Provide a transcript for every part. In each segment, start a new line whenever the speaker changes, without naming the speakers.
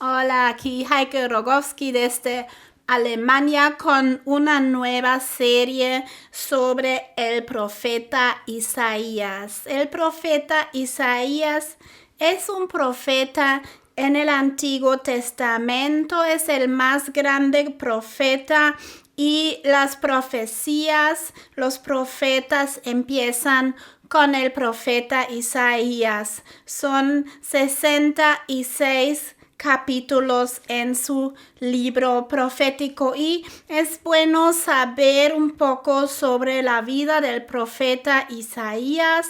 Hola, aquí Heike Rogowski desde Alemania con una nueva serie sobre el profeta Isaías. El profeta Isaías es un profeta en el Antiguo Testamento, es el más grande profeta y las profecías, los profetas empiezan con el profeta Isaías. Son 66 capítulos en su libro profético y es bueno saber un poco sobre la vida del profeta Isaías.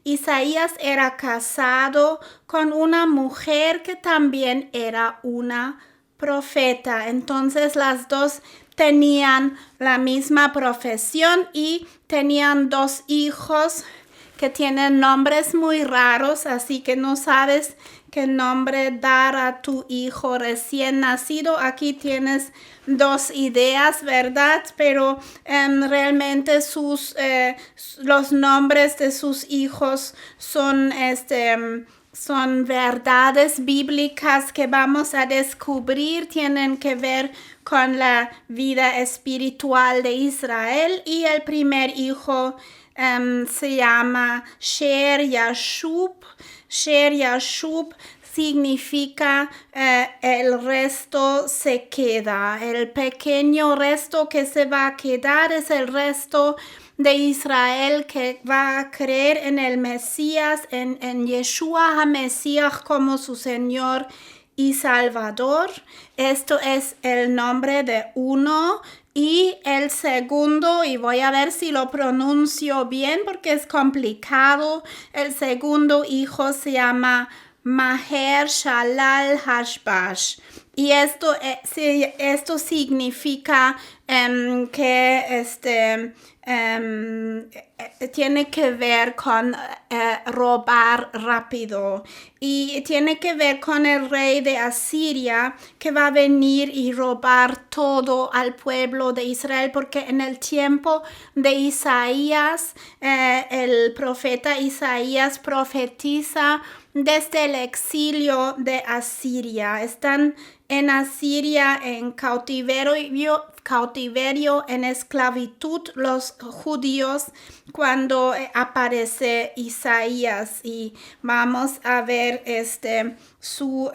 Isaías era casado con una mujer que también era una profeta. Entonces las dos tenían la misma profesión y tenían 2 hijos que tienen nombres muy raros, así que no sabes qué nombre dar a tu hijo recién nacido. Aquí tienes 2 ideas, ¿verdad? Pero realmente los nombres de sus hijos son verdades bíblicas que vamos a descubrir, tienen que ver con la vida espiritual de Israel. Y el primer hijo se llama Sher Yashub. Sher Yashub significa el resto se queda. El pequeño resto que se va a quedar es el resto de Israel que va a creer en el Mesías, en Yeshua HaMesías como su Señor y Salvador. Esto es el nombre de uno. Y el segundo, y voy a ver si lo pronuncio bien porque es complicado, el segundo hijo se llama Maher Shalal Hashbash. Y esto significa que tiene que ver con robar rápido y tiene que ver con el rey de Asiria que va a venir y robar todo al pueblo de Israel, porque en el tiempo de Isaías, el profeta Isaías profetiza desde el exilio de Asiria. Están en Asiria en cautiverio, en esclavitud los judíos cuando aparece Isaías, y vamos a ver su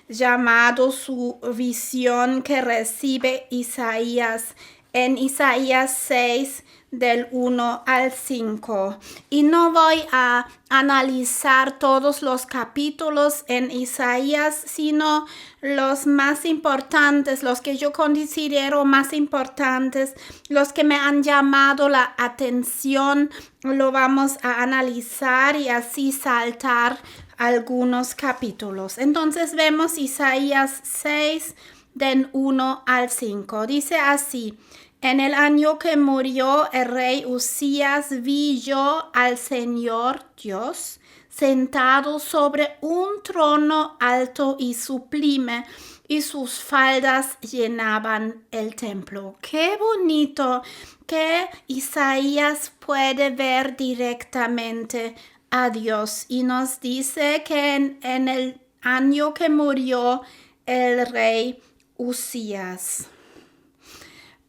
llamado, su visión que recibe Isaías en Isaías 6 del 1 al 5. Y no voy a analizar todos los capítulos en Isaías, sino los más importantes, los que yo considero más importantes, los que me han llamado la atención. Lo vamos a analizar y así saltar algunos capítulos. Entonces vemos Isaías 6 del 1 al 5. Dice así: en el año que murió el rey Uzías, vi yo al Señor Dios sentado sobre un trono alto y sublime, y sus faldas llenaban el templo. Qué bonito que Isaías puede ver directamente a Dios, y nos dice que en el año que murió el rey Uzías,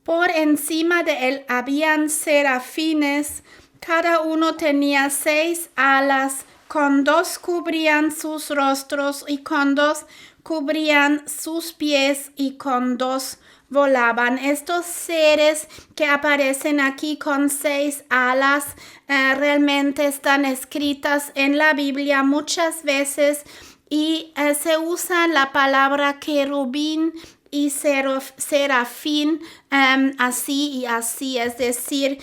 por encima de él habían serafines, cada uno tenía 6 alas, con 2 cubrían sus rostros y con 2 cubrían sus pies y con 2 volaban. Estos seres que aparecen aquí con 6 alas realmente están escritas en la Biblia muchas veces, y se usa la palabra querubín y serafín así y así, es decir,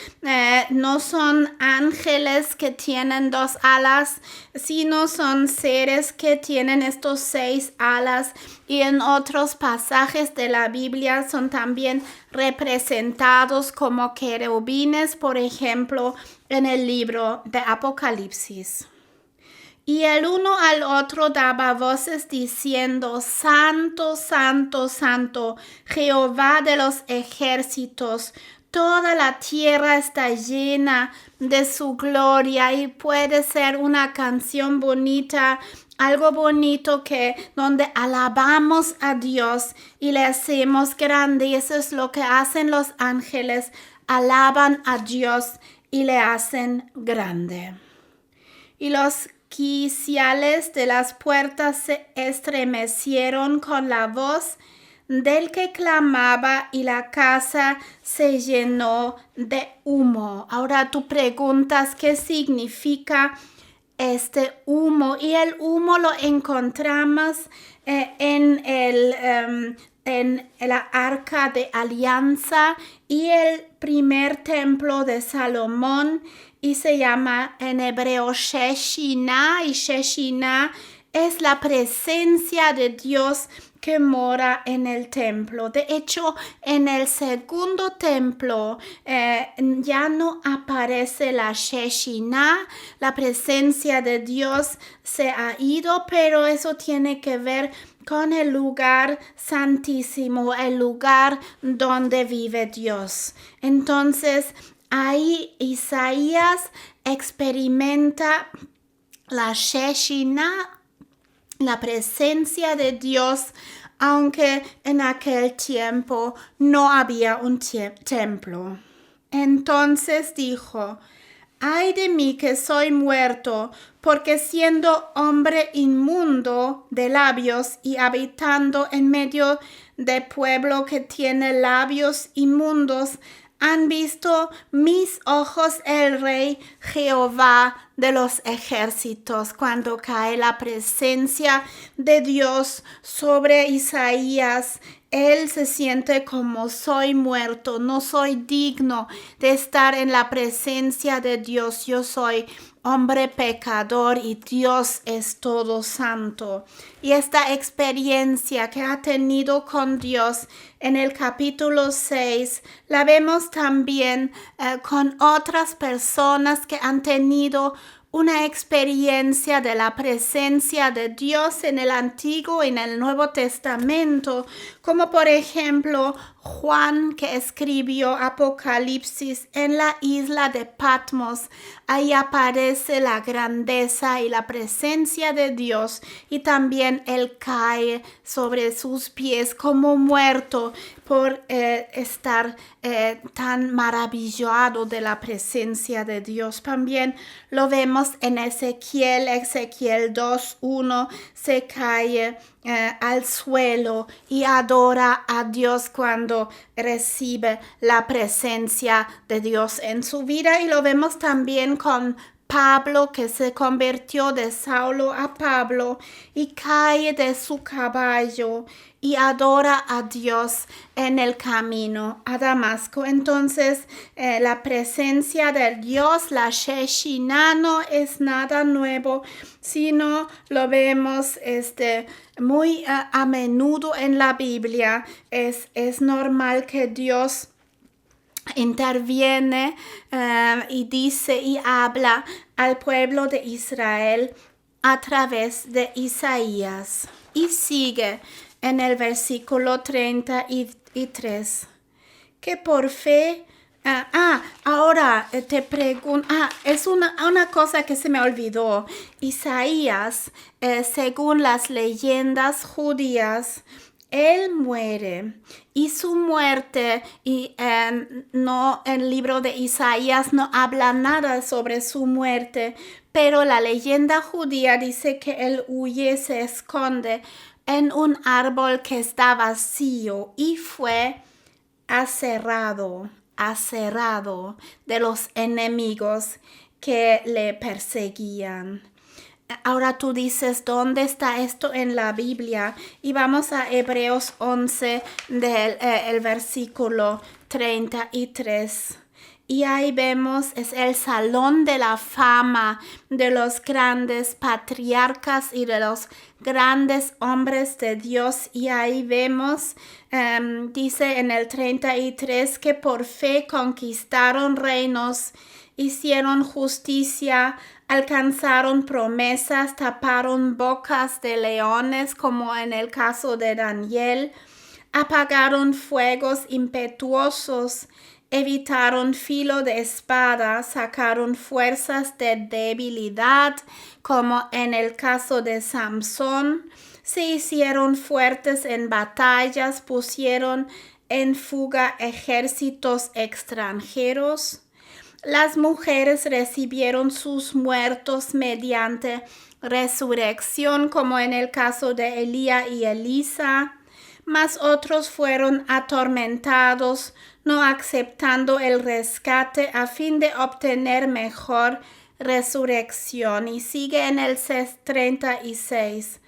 no son ángeles que tienen 2 alas, sino son seres que tienen estos 6 alas, y en otros pasajes de la Biblia son también representados como querubines, por ejemplo, en el libro de Apocalipsis. Y el uno al otro daba voces diciendo: Santo, Santo, Santo, Jehová de los ejércitos, toda la tierra está llena de su gloria. Y puede ser una canción bonita algo bonito que donde alabamos a Dios y le hacemos grande, y eso es lo que hacen los ángeles, alaban a Dios y le hacen grande. Y los quiciales de las puertas se estremecieron con la voz del que clamaba y la casa se llenó de humo. Ahora tú preguntas qué significa este humo, y el humo lo encontramos en la Arca de Alianza y el primer templo de Salomón, y se llama en hebreo Sheshina, y Sheshina es la presencia de Dios que mora en el templo. De hecho, en el segundo templo ya no aparece la Sheshina, la presencia de Dios se ha ido, pero eso tiene que ver con el lugar santísimo, el lugar donde vive Dios. Entonces, ahí Isaías experimenta la Sheshina, la presencia de Dios, aunque en aquel tiempo no había un templo. Entonces dijo: ay de mí que soy muerto, porque siendo hombre inmundo de labios y habitando en medio de pueblo que tiene labios inmundos, han visto mis ojos el Rey Jehová de los ejércitos. Cuando cae la presencia de Dios sobre Isaías, él se siente como: soy muerto, no soy digno de estar en la presencia de Dios. Yo soy hombre pecador y Dios es todo santo. Y esta experiencia que ha tenido con Dios en el capítulo 6, la vemos también con otras personas que han tenido una experiencia de la presencia de Dios en el Antiguo y en el Nuevo Testamento, como por ejemplo Juan, que escribió Apocalipsis en la isla de Patmos. Ahí aparece la grandeza y la presencia de Dios, y también él cae sobre sus pies como muerto por estar tan maravillado de la presencia de Dios. También lo vemos en Ezequiel 2:1, se cae al suelo y adora a Dios cuando recibe la presencia de Dios en su vida. Y lo vemos también con Pablo, que se convirtió de Saulo a Pablo y cae de su caballo y adora a Dios en el camino a Damasco. Entonces, la presencia de Dios, la Sheshina, no es nada nuevo, sino lo vemos muy a menudo en la Biblia. Es normal que Dios interviene y dice y habla al pueblo de Israel a través de Isaías. Y sigue en el versículo 33, que por fe... ahora te pregunto, es una cosa que se me olvidó. Isaías, según las leyendas judías, él muere, y su muerte, no, el libro de Isaías no habla nada sobre su muerte, pero la leyenda judía dice que él huye, se esconde en un árbol que está vacío y fue aserrado de los enemigos que le perseguían. Ahora tú dices, ¿dónde está esto en la Biblia? Y vamos a Hebreos 11 del versículo 33. Y ahí vemos, es el salón de la fama de los grandes patriarcas y de los grandes hombres de Dios. Y ahí vemos, dice en el 33, que por fe conquistaron reinos, hicieron justicia, alcanzaron promesas, taparon bocas de leones, como en el caso de Daniel, apagaron fuegos impetuosos, evitaron filo de espada, sacaron fuerzas de debilidad, como en el caso de Samson, se hicieron fuertes en batallas, pusieron en fuga ejércitos extranjeros. Las mujeres recibieron sus muertos mediante resurrección, como en el caso de Elías y Elisa, mas otros fueron atormentados, no aceptando el rescate a fin de obtener mejor resurrección. Y sigue en el 36.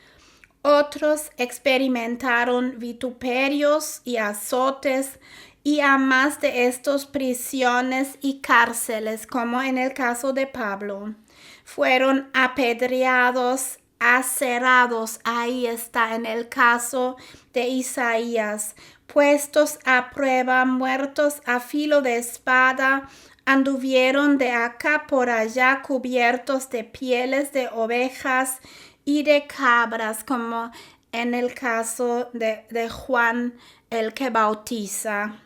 Otros experimentaron vituperios y azotes, y a más de estos prisiones y cárceles, como en el caso de Pablo. Fueron apedreados, acerados, ahí está en el caso de Isaías, puestos a prueba, muertos a filo de espada, anduvieron de acá por allá cubiertos de pieles de ovejas y de cabras, como en el caso de Juan el que bautiza.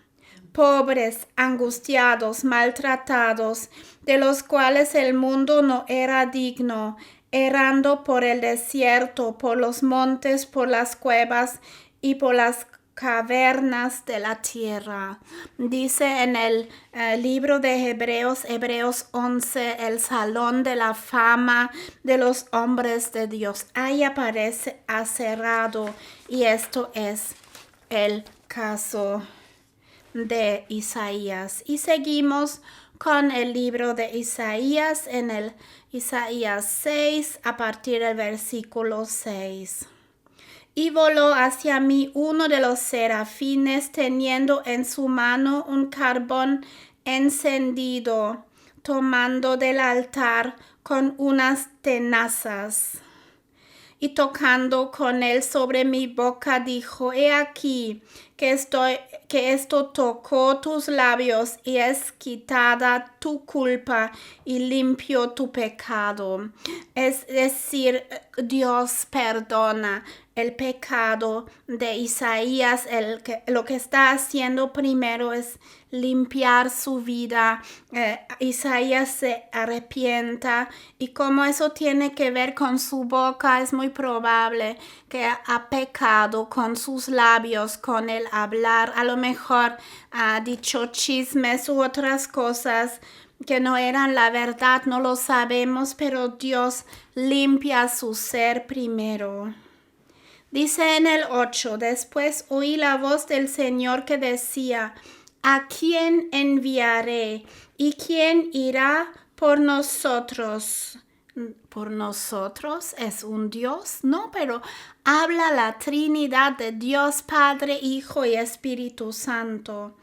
Pobres, angustiados, maltratados, de los cuales el mundo no era digno, errando por el desierto, por los montes, por las cuevas y por las cavernas de la tierra. Dice en el libro de Hebreos 11, el salón de la fama de los hombres de Dios. Ahí aparece aserrado, y esto es el caso de Isaías. Y seguimos con el libro de Isaías en el Isaías 6 a partir del versículo 6. Y voló hacia mí uno de los serafines teniendo en su mano un carbón encendido, tomando del altar con unas tenazas. Y tocando con él sobre mi boca, dijo: He aquí que esto tocó tus labios, y es quitada tu culpa y limpio tu pecado. Es decir, Dios perdona el pecado de Isaías. Lo que está haciendo primero es limpiar su vida. Isaías se arrepienta, y como eso tiene que ver con su boca, es muy probable que ha pecado con sus labios, con el hablar. A lo mejor ha dicho chismes u otras cosas que no eran la verdad, no lo sabemos, pero Dios limpia su ser primero. Dice en el 8, después oí la voz del Señor que decía: ¿A quién enviaré? ¿Y quién irá por nosotros? ¿Por nosotros? ¿Es un Dios? No, pero habla la Trinidad de Dios, Padre, Hijo y Espíritu Santo.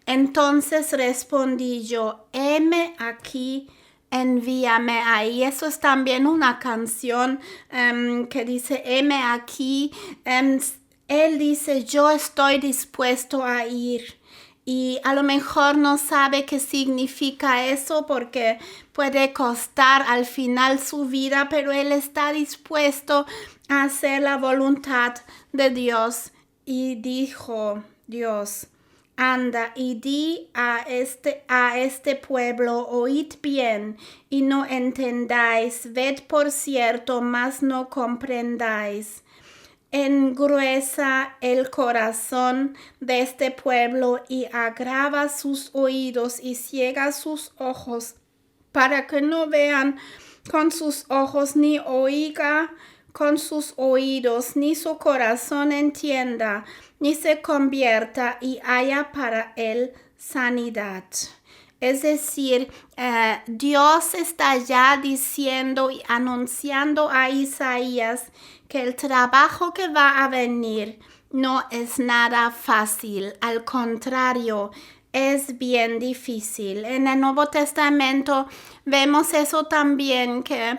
Entonces respondí yo: heme aquí, envíame ahí. Eso es también una canción que dice: heme aquí. Él dice: yo estoy dispuesto a ir. Y a lo mejor no sabe qué significa eso, porque puede costar al final su vida, pero él está dispuesto a hacer la voluntad de Dios. Y dijo Dios: anda y di a este pueblo: oíd bien y no entendáis, ved por cierto, mas no comprendáis. Engruesa el corazón de este pueblo y agrava sus oídos y ciega sus ojos, para que no vean con sus ojos, ni oiga con sus oídos, ni su corazón entienda, ni se convierta y haya para él sanidad. Es decir, Dios está ya diciendo y anunciando a Isaías que el trabajo que va a venir no es nada fácil. Al contrario, es bien difícil. En el Nuevo Testamento vemos eso también, que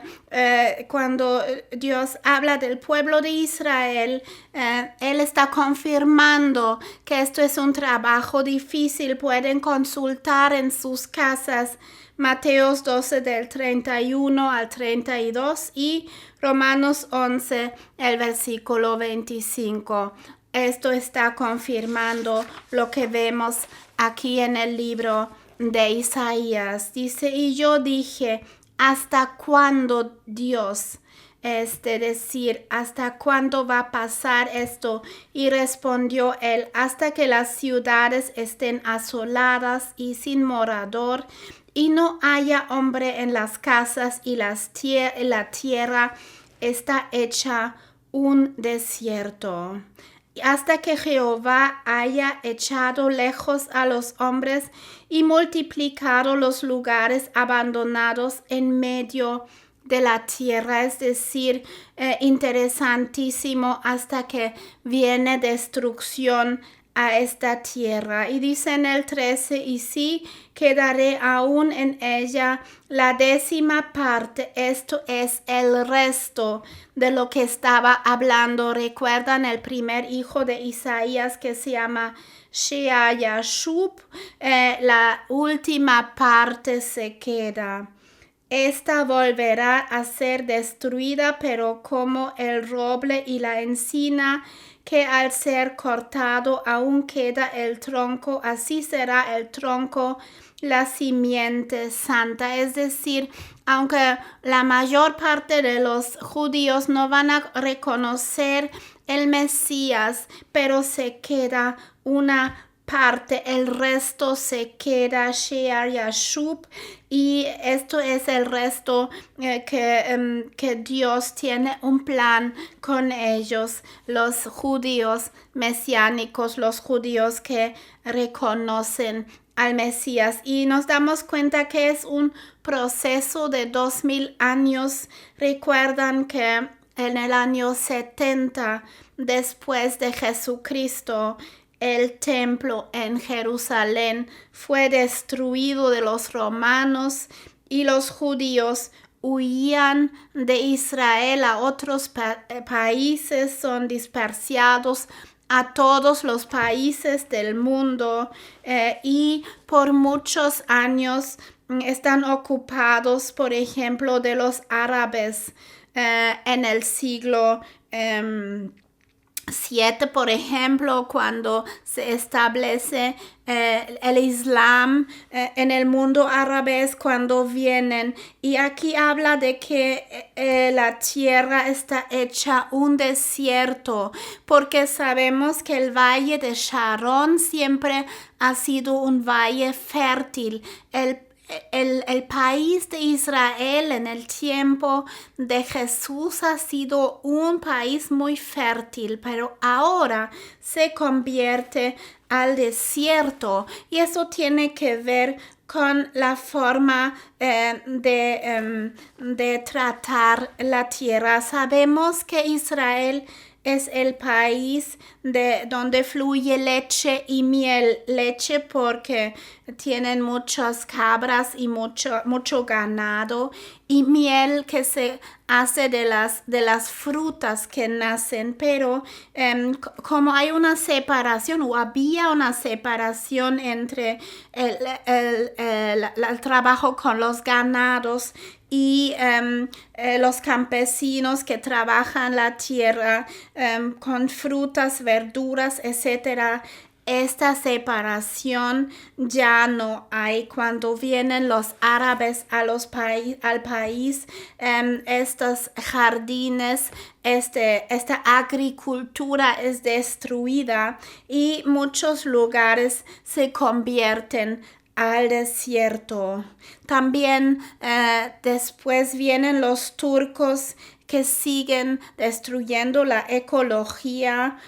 cuando Dios habla del pueblo de Israel, Él está confirmando que esto es un trabajo difícil. Pueden consultar en sus casas Mateos 12 del 31 al 32 y Romanos 11, el versículo 25. esto está confirmando lo que vemos aquí en el libro de Isaías. Dice, y yo dije, ¿hasta cuándo, Dios? Decir, ¿hasta cuándo va a pasar esto? Y respondió él, hasta que las ciudades estén asoladas y sin morador, y no haya hombre en las casas, y la tierra está hecha un desierto. Hasta que Jehová haya echado lejos a los hombres y multiplicado los lugares abandonados en medio de la tierra, es decir, interesantísimo, hasta que viene destrucción a esta tierra. Y dice en el 13, y sí, quedaré aún en ella la 10ª parte, esto es el resto de lo que estaba hablando. Recuerdan el primer hijo de Isaías que se llama Shear-Yashub, la última parte se queda. Esta volverá a ser destruida, pero como el roble y la encina, que al ser cortado aún queda el tronco, así será el tronco, la simiente santa. Es decir, aunque la mayor parte de los judíos no van a reconocer el Mesías, pero se queda una parte, el resto se queda Shear-Yashub, y esto es el resto que Dios tiene un plan con ellos, los judíos mesiánicos, los judíos que reconocen al Mesías. Y nos damos cuenta que es un proceso de 2000 años. Recuerdan que en el año 70 después de Jesucristo, el templo en Jerusalén fue destruido de los romanos y los judíos huían de Israel a otros países, son dispersados a todos los países del mundo, y por muchos años están ocupados, por ejemplo, de los árabes en el siglo 7, por ejemplo, cuando se establece el Islam en el mundo árabe, es cuando vienen. Y aquí habla de que la tierra está hecha un desierto, porque sabemos que el valle de Sharon siempre ha sido un valle fértil. El país de Israel en el tiempo de Jesús ha sido un país muy fértil, pero ahora se convierte al desierto, y eso tiene que ver con la forma de tratar la tierra. Sabemos que Israel es el país donde fluye leche y miel. Leche porque tienen muchas cabras y mucho ganado, y miel que se hace de las frutas que nacen. Pero como hay una separación, o había una separación entre el trabajo con los ganados y los campesinos que trabajan la tierra con frutas, verduras, etcétera. Esta separación ya no hay. Cuando vienen los árabes al país, estos jardines, esta agricultura es destruida, y muchos lugares se convierten al desierto. También después vienen los turcos que siguen destruyendo la ecología,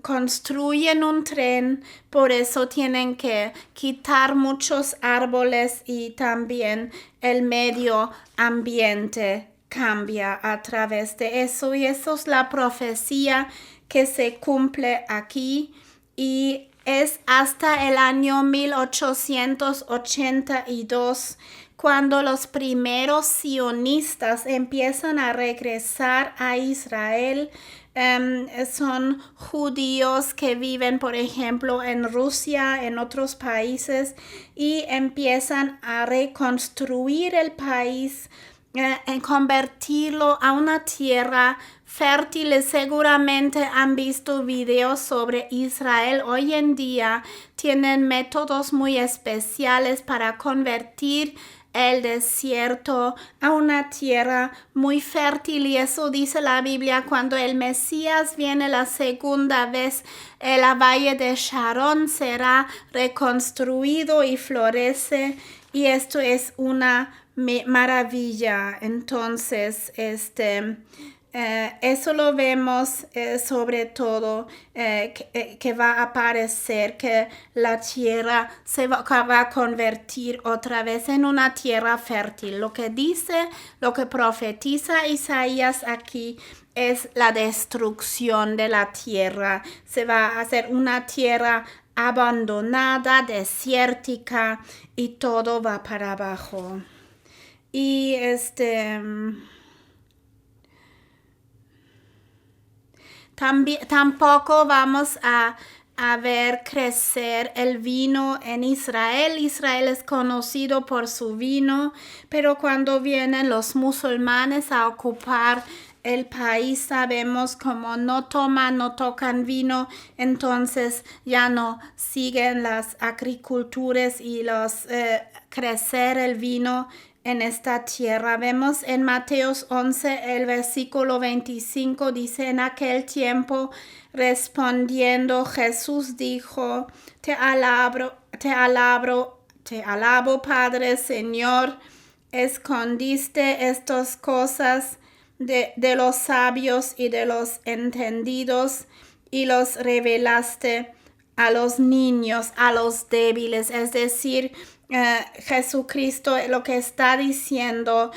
construyen un tren, por eso tienen que quitar muchos árboles, y también el medio ambiente cambia a través de eso, y eso es la profecía que se cumple aquí, y es hasta el año 1882 cuando los primeros sionistas empiezan a regresar a Israel. Son judíos que viven, por ejemplo, en Rusia, en otros países, y empiezan a reconstruir el país en convertirlo a una tierra fértil. Seguramente han visto videos sobre Israel. Hoy en día tienen métodos muy especiales para convertir el desierto a una tierra muy fértil, y eso dice la Biblia. Cuando el Mesías viene la segunda vez, el valle de Sharon será reconstruido y florece, y esto es una maravilla. Entonces, eso lo vemos sobre todo que va a aparecer, que la tierra se va a convertir otra vez en una tierra fértil. Lo que dice, lo que profetiza Isaías aquí es la destrucción de la tierra. Se va a hacer una tierra abandonada, desértica, y todo va para abajo. Y tampoco vamos a ver crecer el vino en Israel. Israel es conocido por su vino, pero cuando vienen los musulmanes a ocupar el país, sabemos cómo no tocan vino, entonces ya no siguen las agriculturas y los crecer el vino en esta tierra. Vemos en Mateos 11, el versículo 25, dice: en aquel tiempo, respondiendo Jesús dijo: te alabo, Padre, Señor, escondiste estas cosas de los sabios y de los entendidos, y los revelaste a los niños, a los débiles. Es decir, Jesucristo lo que está diciendo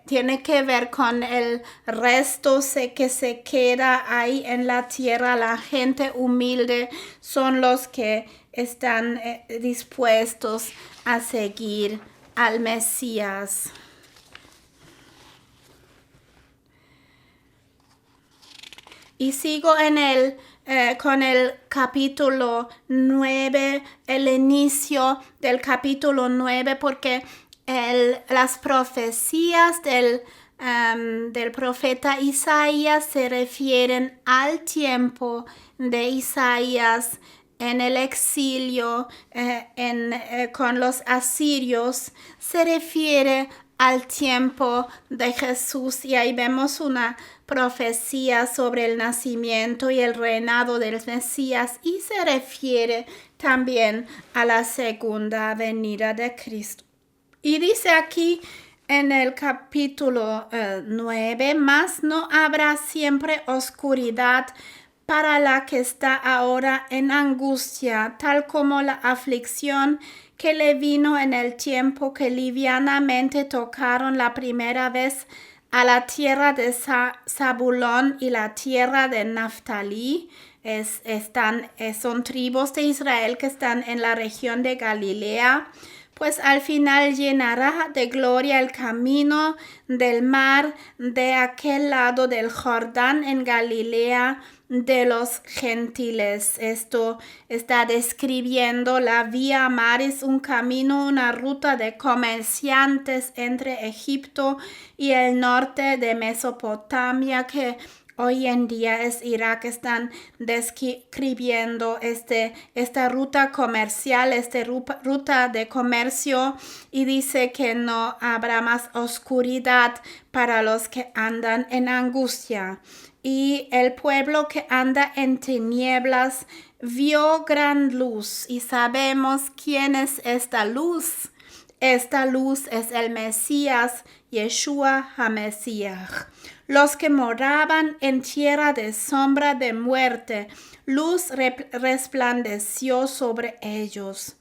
tiene que ver con el resto que se queda ahí en la tierra. La gente humilde son los que están dispuestos a seguir al Mesías. Y sigo con el capítulo 9, el inicio del capítulo 9, porque las profecías del profeta Isaías se refieren al tiempo de Isaías en el exilio con los asirios. Se refiere al tiempo de Jesús, y ahí vemos una profecía sobre el nacimiento y el reinado del Mesías, y se refiere también a la segunda venida de Cristo. Y dice aquí en el capítulo 9, mas no habrá siempre oscuridad para la que está ahora en angustia, tal como la aflicción que le vino en el tiempo que livianamente tocaron la primera vez a la tierra de Zabulón y la tierra de Naftalí. Son tribus de Israel que están en la región de Galilea. Pues al final llenará de gloria el camino del mar de aquel lado del Jordán en Galilea de los gentiles. Esto está describiendo la vía maris, un camino, una ruta de comerciantes entre Egipto y el norte de Mesopotamia, que hoy en día es Irak. Están describiendo esta ruta comercial, ruta de comercio, y dice que no habrá más oscuridad para los que andan en angustia. Y el pueblo que anda en tinieblas vio gran luz. Y sabemos quién es esta luz. Esta luz es el Mesías, Yeshua HaMashiach. Los que moraban en tierra de sombra de muerte, luz resplandeció sobre ellos.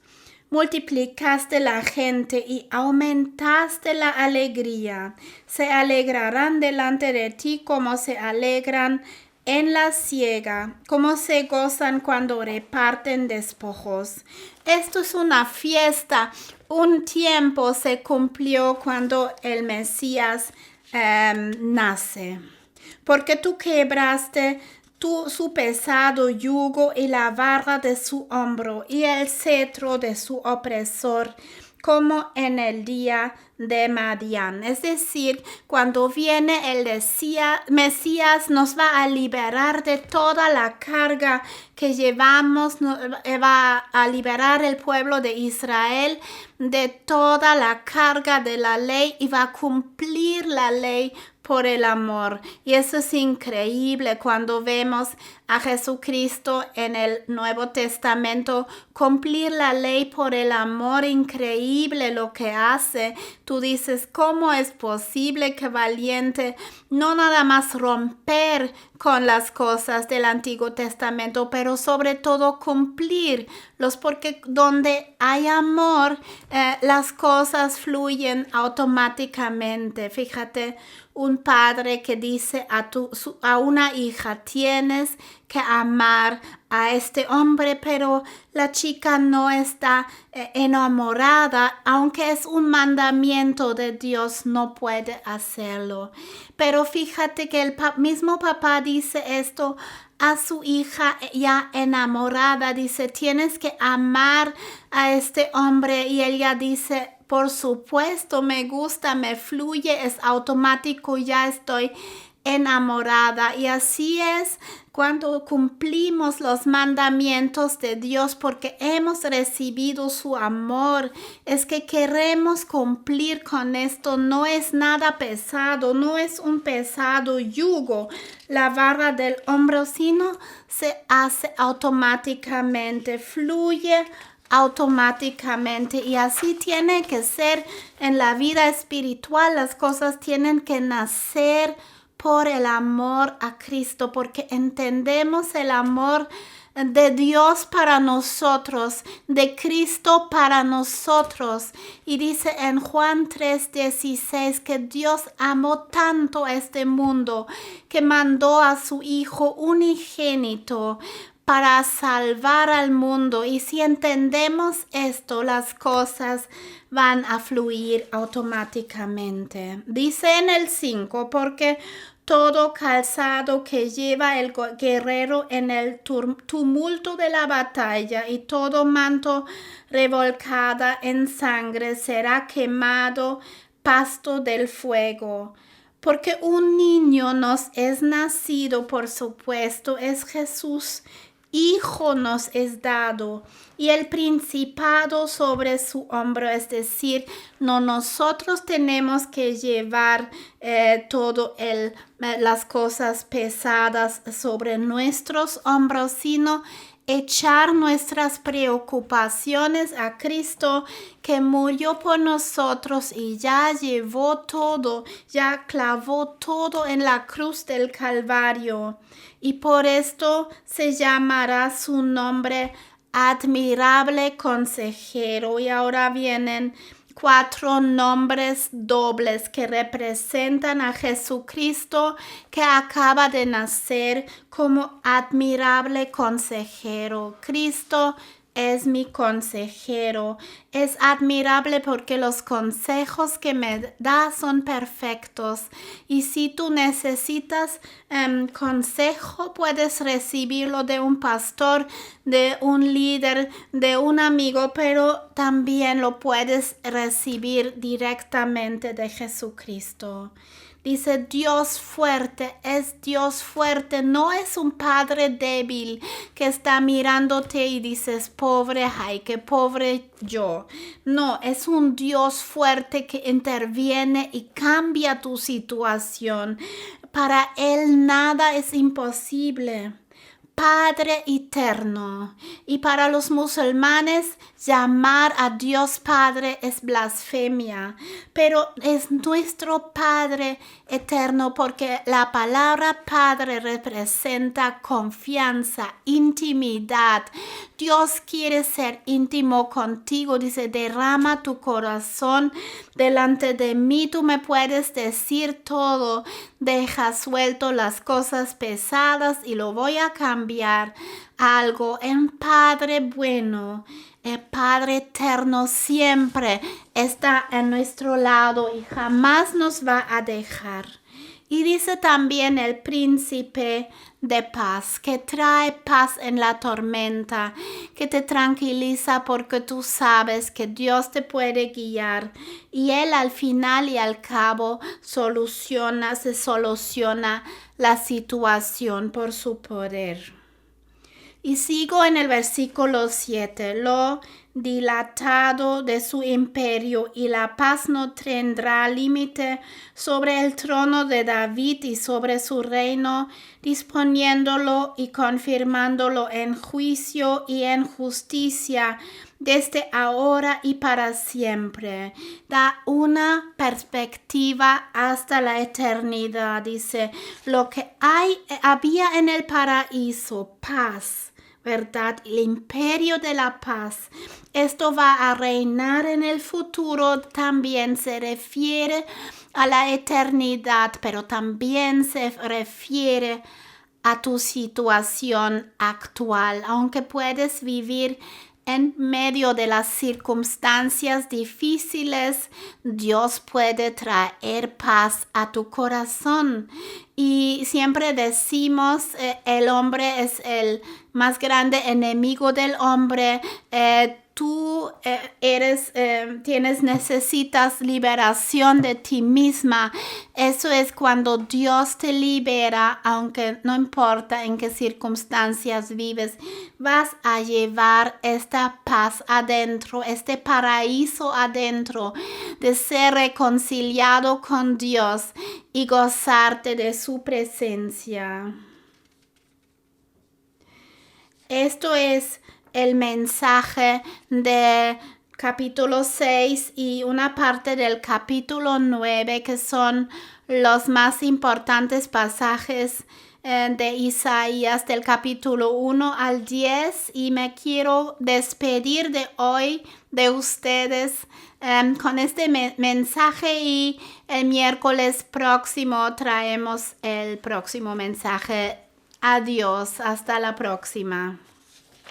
Multiplicaste la gente y aumentaste la alegría. Se alegrarán delante de ti como se alegran en la siega, como se gozan cuando reparten despojos. Esto es una fiesta. Un tiempo se cumplió cuando el Mesías nace, porque tú quebraste su pesado yugo y la barra de su hombro y el cetro de su opresor. como en el día de Madián. Es decir, cuando viene el Mesías nos va a liberar de toda la carga que llevamos, va a liberar el pueblo de Israel de toda la carga de la ley y va a cumplir la ley por el amor. Y eso es increíble cuando vemos a Jesucristo en el Nuevo Testamento cumplir la ley por el amor. Increíble lo que hace. Tú dices, ¿cómo es posible que valiente no nada más romper con las cosas del Antiguo Testamento, pero sobre todo cumplirlos? Porque donde hay amor, las cosas fluyen automáticamente. Fíjate, un padre que dice a una hija, tienes que amar a este hombre, pero la chica no está enamorada, aunque es un mandamiento de Dios, no puede hacerlo. Pero fíjate que el mismo papá dice esto a su hija ya enamorada, dice, tienes que amar a este hombre, y ella dice, por supuesto, me gusta, me fluye, es automático, ya estoy enamorada. Y así es cuando cumplimos los mandamientos de Dios, porque hemos recibido su amor. Es que queremos cumplir con esto. No es nada pesado, no es un pesado yugo la vara del hombro, sino se hace automáticamente, fluye automáticamente. Y así tiene que ser en la vida espiritual. Las cosas tienen que nacer por el amor a Cristo, porque entendemos el amor de Dios para nosotros, de Cristo para nosotros. Y dice en Juan 3:16 que Dios amó tanto a este mundo que mandó a su Hijo unigénito para salvar al mundo. Y si entendemos esto, las cosas van a fluir automáticamente. Dice en el 5, porque todo calzado que lleva el guerrero en el tumulto de la batalla y todo manto revolcada en sangre será quemado pasto del fuego. Porque un niño nos es nacido, por supuesto, es Jesús. Hijo nos es dado, y el principado sobre su hombro, es decir, no nosotros tenemos que llevar las cosas pesadas sobre nuestros hombros, sino echar nuestras preocupaciones a Cristo, que murió por nosotros y ya llevó todo, ya clavó todo en la cruz del Calvario. Y por esto se llamará su nombre Admirable Consejero. Y ahora vienen 4 nombres dobles que representan a Jesucristo, que acaba de nacer como admirable consejero. Cristo es mi consejero. Es admirable porque los consejos que me da son perfectos. Y si tú necesitas consejo, puedes recibirlo de un pastor, de un líder, de un amigo, pero también lo puedes recibir directamente de Jesucristo. Dice Dios fuerte, es Dios fuerte, no es un padre débil que está mirándote y dices, pobre, ay, qué pobre yo. No, es un Dios fuerte que interviene y cambia tu situación. Para Él nada es imposible. Padre eterno. Y para los musulmanes, llamar a Dios Padre es blasfemia, pero es nuestro Padre eterno, porque la palabra Padre representa confianza, intimidad. Dios quiere ser íntimo contigo. Dice, derrama tu corazón delante de mí. Tú me puedes decir todo. Deja suelto las cosas pesadas y lo voy a cambiar a algo. En Padre bueno, el Padre eterno siempre está a nuestro lado y jamás nos va a dejar. Y dice también el príncipe de paz, que trae paz en la tormenta, que te tranquiliza porque tú sabes que Dios te puede guiar y Él al final y al cabo se soluciona la situación por su poder. Y sigo en el versículo 7. Lo dilatado de su imperio y la paz no tendrá límite sobre el trono de David y sobre su reino, disponiéndolo y confirmándolo en juicio y en justicia desde ahora y para siempre. Da una perspectiva hasta la eternidad. Dice, lo que había en el paraíso, paz, ¿verdad? El imperio de la paz. Esto va a reinar en el futuro. También se refiere a la eternidad, pero también se refiere a tu situación actual. Aunque puedes vivir en medio de las circunstancias difíciles, Dios puede traer paz a tu corazón. Y siempre decimos, el hombre es el más grande enemigo del hombre. Tú necesitas liberación de ti misma. Eso es cuando Dios te libera, aunque no importa en qué circunstancias vives, vas a llevar esta paz adentro, este paraíso adentro, de ser reconciliado con Dios y gozarte de su presencia. Esto es el mensaje de capítulo 6 y una parte del capítulo 9, que son los más importantes pasajes de Isaías, del capítulo 1 al 10, y me quiero despedir de hoy de ustedes con este mensaje, y el miércoles próximo traemos el próximo mensaje. Adiós, hasta la próxima.